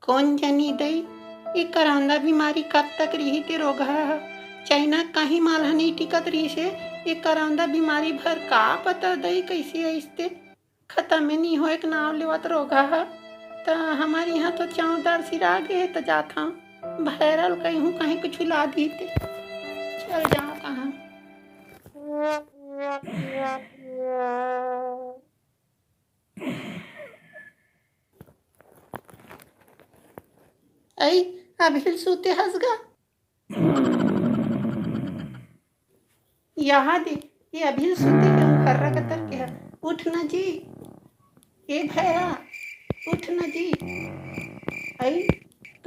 कौन जानी दई ये करांदा बीमारी कब तक रही ते रोग है चाइना कहीं मालहा नहीं टिकत रही से ये करांदा बीमारी भर का पता दई कैसे ऐसते खत्म में नहीं हो एक नाव लेवत रोग है तो हमारे यहाँ तो चावदार सिरा गए तो जाता भैरल कहीं हूँ कहीं कुछ ला दी थे चल जाओ कहाँ ऐ अभी सूते हंसगा यहाँ दे ये अभी सूते कर रहा कतर के है उठ ना जी ये भैया उठ ना जी आई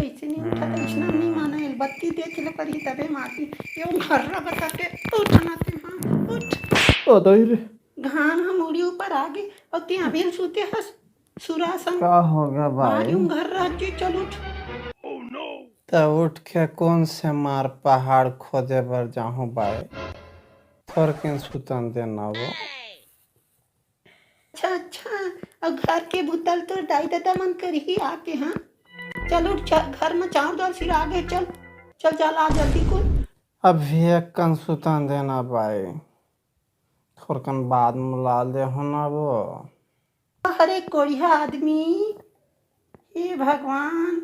कैसे नहीं उठा तो इसना नहीं माना है बत्ती देख ले पर ही तबे माती ये घर रहा बताते उठना ते हाँ उठ ओ दई घाम हम उड़ी ऊपर आ गए और ते अभी सूते हंस सुरासन का होगा भाई मारियूं घर रहा जी चल उठ तब उठ के कौन से मार पहाड़ खोदे बर जाहूँ भाई थोड़ के सुतन देना वो अच्छा और घर के भूतल तो दाई दादा मन कर ही आके हाँ चल उठ घर में चार दाल सिर आगे चल चल चल आ जल्दी को अभी एक कन सुतन देना भाई थोड़ कन बाद में ला ले होना वो अरे कोढ़िया आदमी हे भगवान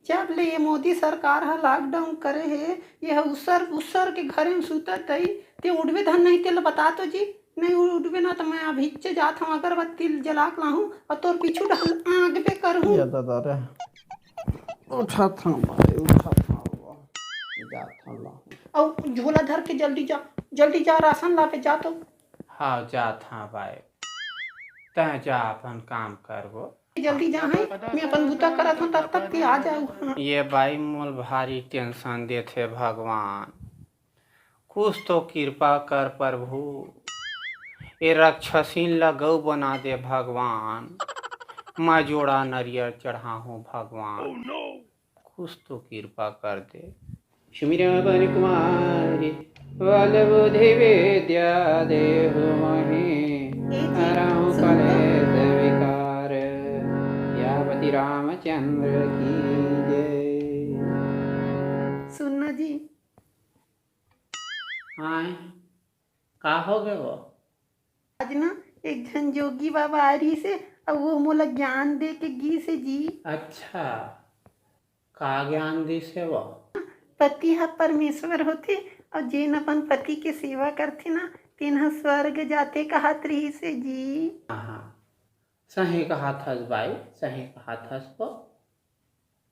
जब ले ये मोदी सरकार हा लॉकडाउन करे है ये उसर के घर में सुतत दई ते उड़वे धन नहीं तेल बता तो जी नहीं उड़वे ना तो मैं अभी से जात हूँ अगरबत्ती जला के लाहूँ और तोर पीछू ढल आग पे करहूँ ये दादा रे उठा था भाई उठा था वो जा था ला और झोला धर के जल्दी जा राशन ला पे जा तो हाँ जा था भाई तय जा अपन काम करबो जल्दी जा है मैं अपन बूता करत हूँ तब तक ती आ जाऊ ये भाई मोल भारी टेंशन देते भगवान कुछ तो कृपा कर प्रभु ये राक्षसीन लगौ बना दे भगवान मैं जोड़ा नरियर चढ़ा हूँ भगवान कुछ तो कृपा कर दे सुमिरन कुमारी बल बुद्धि विद्या देहु महि हरहु कलेश विकार यावती रामचंद्र की जय। सुनना जी हाँ का हो गए वो आज ना एक जन जोगी बाबा आ रही से और वो मोला ज्ञान दे के गी से जी अच्छा का ज्ञान दी से वो पति हा परमेश्वर होते और जेन अपन पति के सेवा करथे ना तेन स्वर्ग जाते कहत रही से जी हाँ सही कहा था भाई सही कहा था वो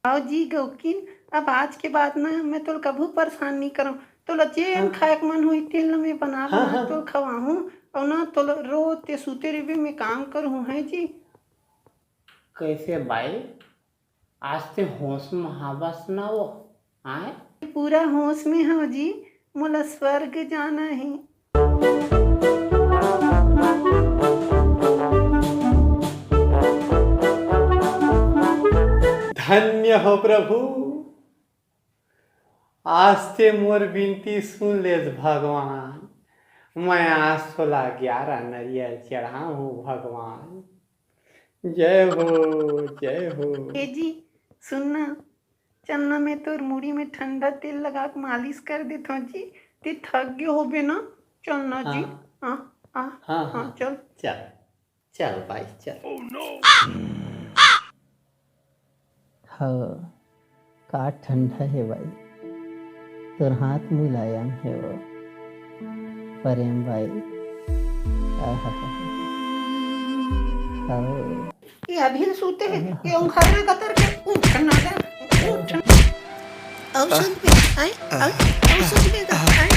आओ जी गौकिन अब आज के बाद ना मैं तो कभू परेशान नहीं करूँ तो जेन खाए मन हुई तेल में बना तो खवाऊँ और ना तो रोज ते सूते रेबे में काम करूँ है जी कैसे भाई आज ते होश में हवस ना वो आए पूरा होश में हो जी मोला स्वर्ग जाना है धन्य हो प्रभु आज ते मोर विनती सुन ले भगवान मैं आज 16-11 नरियल चढ़ा हूँ भगवान जय हो ए जी सुनना चलना मैं तो मुड़ी में ठंडा तेल लगा के मालिश कर देता हूँ जी ते थक गए हो बे ना चलना जी हाँ चल चल भाई चल हाँ का ठंडा है भाई तोर हाथ मुलायम है वो प्रेम भाई ये अभी सोते हैं ये घर में कतर के उठना औषध पे औषध पे